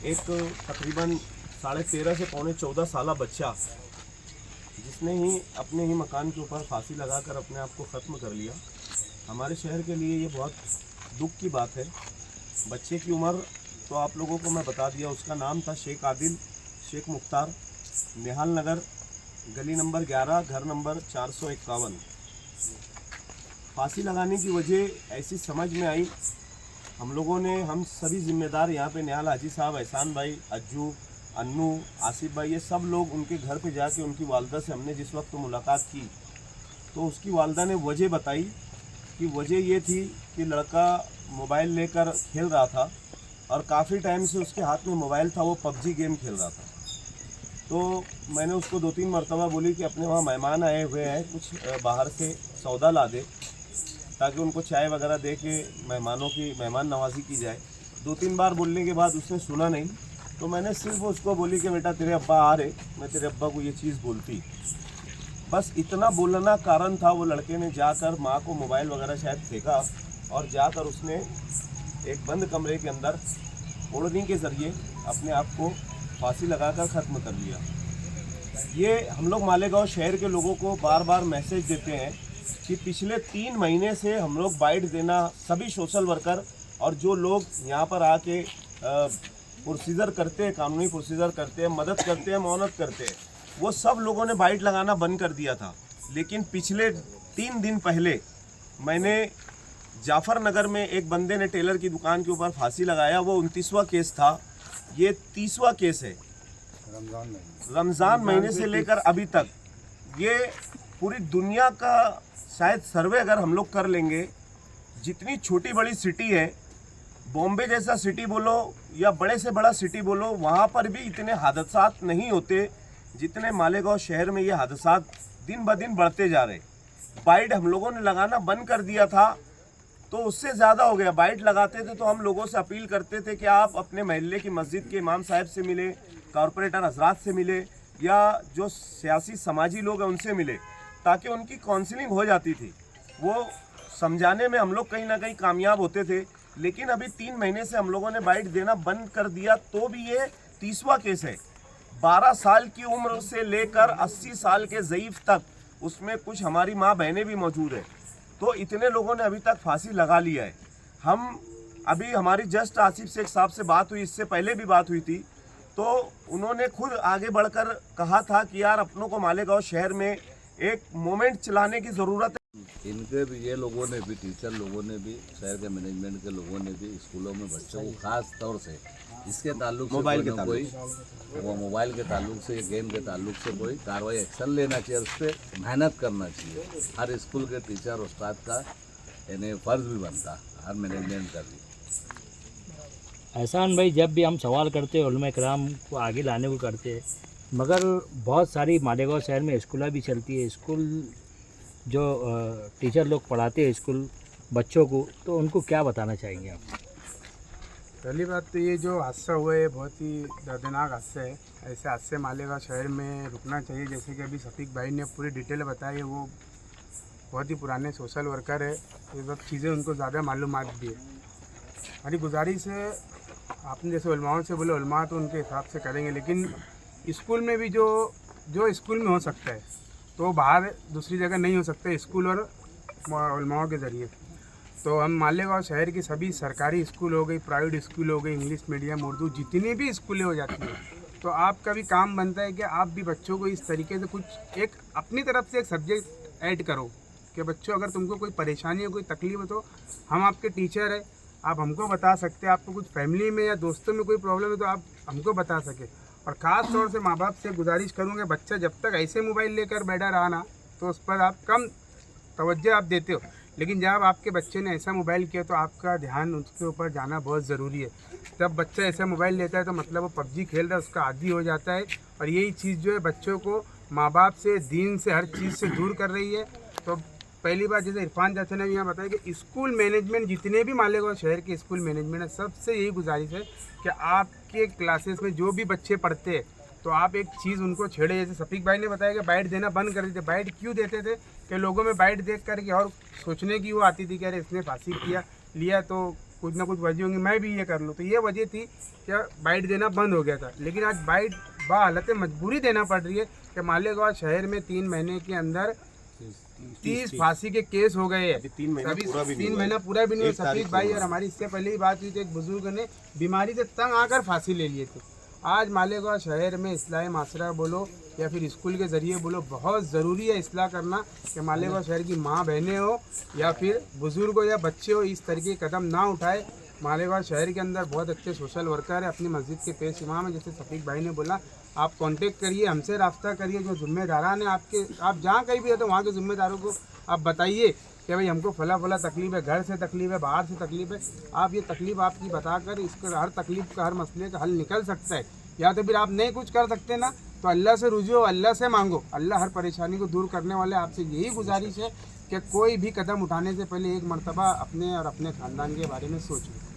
एक तकरीबन 13.5 से पौने 14 साल बच्चा जिसने ही अपने ही मकान के ऊपर फांसी लगाकर अपने आप को ख़त्म कर लिया। हमारे शहर के लिए ये बहुत दुख की बात है। बच्चे की उम्र तो आप लोगों को मैं बता दिया, उसका नाम था शेख आदिल शेख मुख्तार, निहाल नगर, गली नंबर 11, घर नंबर 451। फांसी लगाने की वजह ऐसी समझ में आई, हम लोगों ने, हम सभी जिम्मेदार यहाँ पे, निहाल हाजी साहब, एहसान भाई, अज्जू, अन्नू, आसिफ भाई, ये सब लोग उनके घर पे जाके उनकी वालदा से हमने जिस वक्त मुलाकात की तो उसकी वालदा ने वजह बताई कि वजह ये थी कि लड़का मोबाइल लेकर खेल रहा था और काफ़ी टाइम से उसके हाथ में मोबाइल था, वो पबजी गेम खेल रहा था। तो मैंने उसको 2-3 मरतबा बोली कि अपने वहाँ मेहमान आए हुए हैं, कुछ बाहर से सौदा ला दे ताकि उनको चाय वगैरह दे के मेहमानों की मेहमान नवाजी की जाए। 2-3 बार बोलने के बाद उसने सुना नहीं, तो मैंने सिर्फ उसको बोली कि बेटा तेरे अब्बा आ रहे, मैं तेरे अब्बा को ये चीज़ बोलती। बस इतना बोलना कारण था। वो लड़के ने जाकर माँ को मोबाइल वगैरह शायद फेंका और जाकर उसने एक बंद कमरे के अंदर ओढ़नी के ज़रिए अपने आप को फांसी लगाकर ख़त्म कर लिया। ये हम लोग मालेगांव शहर के लोगों को बार बार मैसेज देते हैं कि पिछले 3 महीने से हम लोग बाइट देना, सभी सोशल वर्कर और जो लोग यहाँ पर आके प्रोसीजर करते हैं, कानूनी प्रोसीजर करते हैं, मदद करते हैं, मौनत करते हैं, वो सब लोगों ने बाइट लगाना बंद कर दिया था। लेकिन पिछले 3 दिन पहले मैंने जाफर नगर में एक बंदे ने टेलर की दुकान के ऊपर फांसी लगाया। वो 29वां केस था, ये 30वां केस है। रमज़ान महीने से लेकर अभी तक ये पूरी दुनिया का शायद सर्वे अगर हम लोग कर लेंगे, जितनी छोटी बड़ी सिटी है, बॉम्बे जैसा सिटी बोलो या बड़े से बड़ा सिटी बोलो, वहाँ पर भी इतने हादसात नहीं होते जितने मालेगांव शहर में ये हादसात दिन ब दिन बढ़ते जा रहे। बाइट हम लोगों ने लगाना बंद कर दिया था तो उससे ज़्यादा हो गया। बाइट लगाते थे तो हम लोगों से अपील करते थे कि आप अपने महल्ले की मस्जिद के इमाम साहब से मिले, कॉरपोरेटर हजरात से मिले या जो सियासी समाजी लोग हैं उनसे मिले, ताकि उनकी काउंसलिंग हो जाती थी। वो समझाने में हम लोग कहीं ना कहीं कामयाब होते थे। लेकिन अभी 3 महीने से हम लोगों ने बाइट देना बंद कर दिया, तो भी ये 30वां केस है। 12 साल की उम्र से लेकर 80 साल के ज़ईफ़ तक, उसमें कुछ हमारी माँ बहनें भी मौजूद है। तो इतने लोगों ने अभी तक फांसी लगा लिया है। हम अभी हमारी जस्ट आसिफ शेख साहब से बात हुई, इससे पहले भी बात हुई थी, तो उन्होंने खुद आगे बढ़कर कहा था कि यार अपनों को मालेगांव शहर में एक मोमेंट चलाने की ज़रूरत है। इनके भी, ये लोगों ने भी, टीचर लोगों ने भी, शहर के मैनेजमेंट के लोगों ने भी स्कूलों में बच्चों को खास तौर से इसके ताल्लुक से मोबाइल के कोई वो मोबाइल के ताल्लुक से, गेम के ताल्लुक से कोई कार्रवाई, एक्शन लेना चाहिए, उस पर मेहनत करना चाहिए। हर स्कूल के टीचर और उस्ताद का यानी फ़र्ज भी बनता, हर मैनेजमेंट का भी। एहसान भाई, जब भी हम सवाल करते हैं उलमा कराम को आगे लाने को करते हैं, मगर बहुत सारी मालेगांव शहर में स्कूलें भी चलती है। स्कूल जो टीचर लोग पढ़ाते हैं स्कूल बच्चों को, तो उनको क्या बताना चाहेंगे आप? पहली बात तो ये जो हादसा हुआ है बहुत ही दर्दनाक हादसा है। ऐसे हादसे मालेगांव शहर में रुकना चाहिए। जैसे कि अभी शफीक भाई ने पूरी डिटेल बताई है, वो बहुत ही पुराने सोशल वर्कर है, ये सब चीज़ें उनको ज़्यादा मालूमात भी है। हमारी गुजारिश है, आपने जैसे उलमाओं से बोले, उलमा तो उनके हिसाब से करेंगे, लेकिन स्कूल में भी जो स्कूल में हो सकता है तो बाहर दूसरी जगह नहीं हो सकता, स्कूल और उलमाओं के ज़रिए। तो हम मालेगांव शहर की सभी सरकारी स्कूल हो गई, प्राइवेट स्कूल हो गई, इंग्लिश मीडियम, उर्दू, जितनी भी स्कूलें हो जाती हैं, तो आपका भी काम बनता है कि आप भी बच्चों को इस तरीके से कुछ एक अपनी तरफ से एक सब्जेक्ट ऐड करो कि बच्चों अगर तुमको कोई परेशानी हो, कोई तकलीफ हो, तो हम आपके टीचर हैं, आप हमको बता सकते हैं। आपको कुछ फैमिली में या दोस्तों में कोई प्रॉब्लम है तो आप हमको बता सकें। और ख़ास तौर से माँ बाप से गुजारिश करूँगा, बच्चा जब तक ऐसे मोबाइल लेकर बैठा रहा ना, तो उस पर आप कम तवज्जो आप देते हो, लेकिन जब आपके बच्चे ने ऐसा मोबाइल किया तो आपका ध्यान उसके ऊपर जाना बहुत ज़रूरी है। तब बच्चा ऐसा मोबाइल लेता है तो मतलब वो पबजी खेल रहा है, उसका आदी हो जाता है। और यही चीज़ जो है बच्चों को माँ बाप से, दीन से, हर चीज़ से दूर कर रही है। तो पहली बात, जैसे इरफान चाचा ने यहाँ बताया कि स्कूल मैनेजमेंट, जितने भी मालेगांव शहर के स्कूल मैनेजमेंट है, सबसे यही गुजारिश है कि आपके क्लासेस में जो भी बच्चे पढ़ते हैं तो आप एक चीज़ उनको छेड़े। जैसे शफीक भाई ने बताया कि बाइट देना बंद कर देते। बाइट क्यों देते थे कि लोगों में बाइट देख करके और सोचने की वो आती थी कि अरे इसने फांसी लिया तो कुछ ना कुछ वजह होंगी, मैं भी ये कर लूँ। तो ये वजह थी कि बाइट देना बंद हो गया था, लेकिन आज बाइट हालत मजबूरी देना पड़ रही है कि मालेगांव शहर में 3 महीने के अंदर 30 फांसी के केस हो गए हैं। अभी 3 महीना अभी पूरा भी नहीं 3 हुआ महीना है। पूरा भी नहीं हुआ। 1 तारीख सफीक को भाई हुआ और है। हमारी इससे पहले ही बात हुई थी, एक बुजुर्ग ने बीमारी से तंग आकर फांसी ले लिए थे। आज मालेगांव शहर में इस्लाही माशरा बोलो या फिर स्कूल के ज़रिए बोलो, बहुत ज़रूरी है इस्लाह करना कि मालेगांव शहर की माँ बहनें हो या फिर बुज़ुर्ग हो या बच्चे हो, इस तरीके के कदम ना उठाए। मालेगांव शहर के अंदर बहुत अच्छे सोशल वर्कर है, अपनी मस्जिद के पेश इमाम है, जैसे सफीक भाई ने बोला। आप कांटेक्ट करिए, हमसे राब्ता करिए, जो जिम्मेदारान है आपके, आप जहाँ कहीं भी हो तो वहाँ के जिम्मेदारों को आप बताइए कि भाई हमको फला तकलीफ़ है, घर से तकलीफ़ है, बाहर से तकलीफ़ है। आप ये तकलीफ़ आपकी बताकर इसका हर तकलीफ़ का, हर मसले का हल निकल सकता है। या तो फिर आप नहीं कुछ कर सकते ना, तो अल्लाह से रुजू हो, अल्लाह से मांगो। अल्लाह हर परेशानी को दूर करने वाले। आपसे यही गुजारिश है कि कोई भी कदम उठाने से पहले एक मरतबा अपने और अपने ख़ानदान के बारे में सोचो।